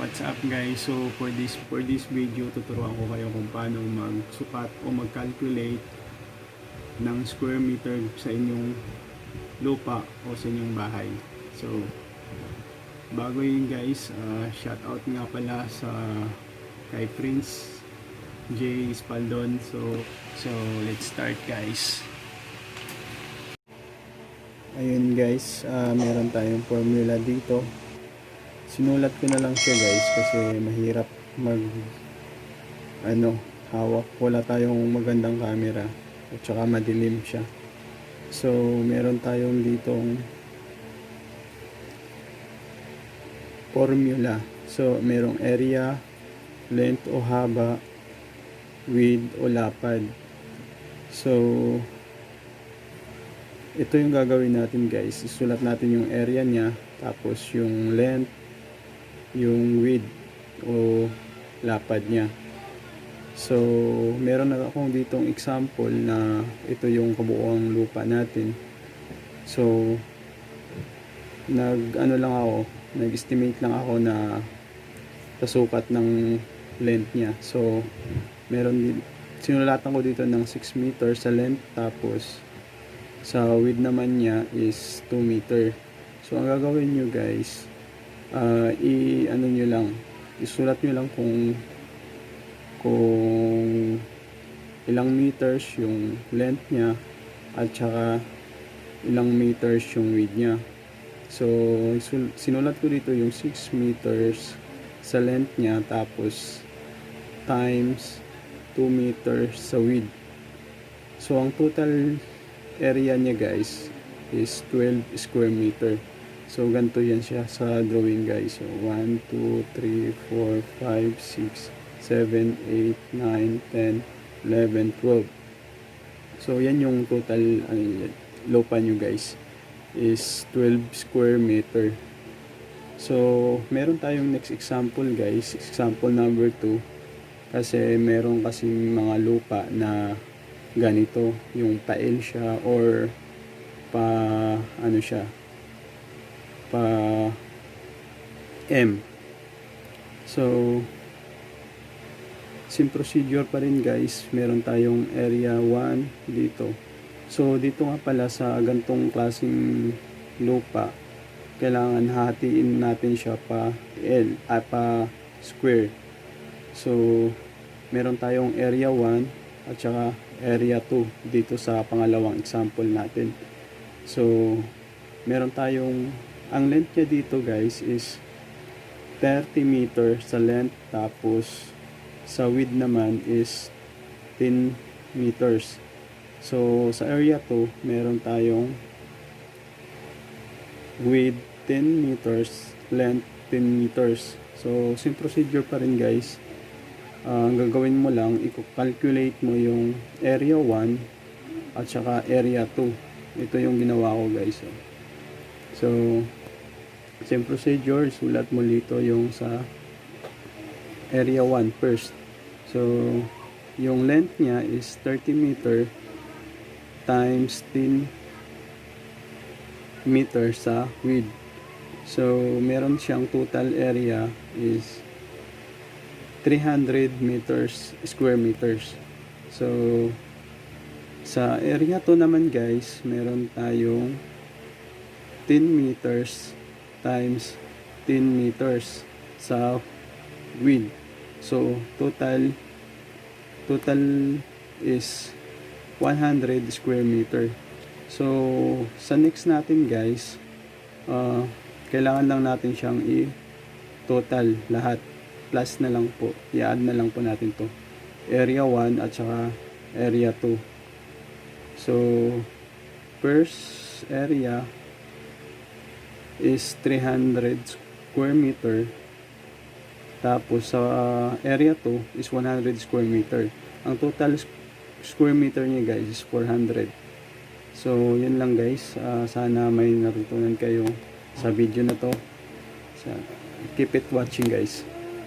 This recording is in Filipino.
What's up guys? So for this video, tuturuan ko kayo kung paano magsukat o mag-calculate ng square meter sa inyong lupa o sa inyong bahay. So bago yun guys, shout out nga pala sa kay Prince J. Spaldon. So let's start guys. Ayun guys, meron tayong formula dito. Sinulat ko na lang siya guys kasi mahirap hawak. Wala tayong magandang camera at saka madilim siya. So meron tayong ditong formula. So merong area, length o haba, width o lapad. So ito yung gagawin natin guys. Isulat natin yung area niya, tapos yung length, yung width o lapad niya. So meron na akong ditong example na ito yung kabuuang lupa natin. So nag-estimate lang ako na pasukat ng length niya. So sinulatan ko dito ng 6 meters sa length, tapos sa width naman niya is 2 meter. So ang gagawin nyo guys, isulat nyo lang kung ilang meters yung length niya at saka ilang meters yung width niya. So sinulat ko dito yung 6 meters sa length niya, tapos times 2 meters sa width. So ang total area niya guys is 12 square meter. So ganito yan siya sa drawing guys. So 1, 2, 3, 4, 5, 6, 7, 8, 9, 10, 11, 12. So yan yung total lupa nyo guys is 12 square meter. So meron tayong next example guys, example number 2. Kasi meron kasing mga lupa na ganito, yung pa-L siya or pa M. So same procedure pa rin guys. Meron tayong area 1 dito. So dito nga pala sa gantong klaseng lupa, kailangan hatiin natin siya pa square. So meron tayong area 1 at saka area 2 dito sa pangalawang example natin. So meron tayong, ang length niya dito guys is 30 meters sa length, tapos sa width naman is 10 meters. So sa area 2 meron tayong width 10 meters, length 10 meters. So same procedure pa rin guys. Ang gagawin mo lang, i-calculate mo yung area 1 at saka area 2. Ito yung ginawa ko guys. So same procedure, sulat mo dito yung sa area 1 first. So yung length niya is 30 meter times 10 meter sa width. So meron siyang total area is 300 meters square meters. So sa area 2 naman guys, meron tayong 10 meters times 10 meters sa width. So total is 100 square meter. So sa next natin guys, kailangan lang natin siyang i-total lahat, plus na lang po, i-add na lang po natin to, area 1 at saka area 2. So first area is 300 square meter, tapos sa area 2 is 100 square meter. Ang total square meter niya guys is 400. So yun lang guys, sana may natutunan kayo sa video na to. So, keep it watching guys.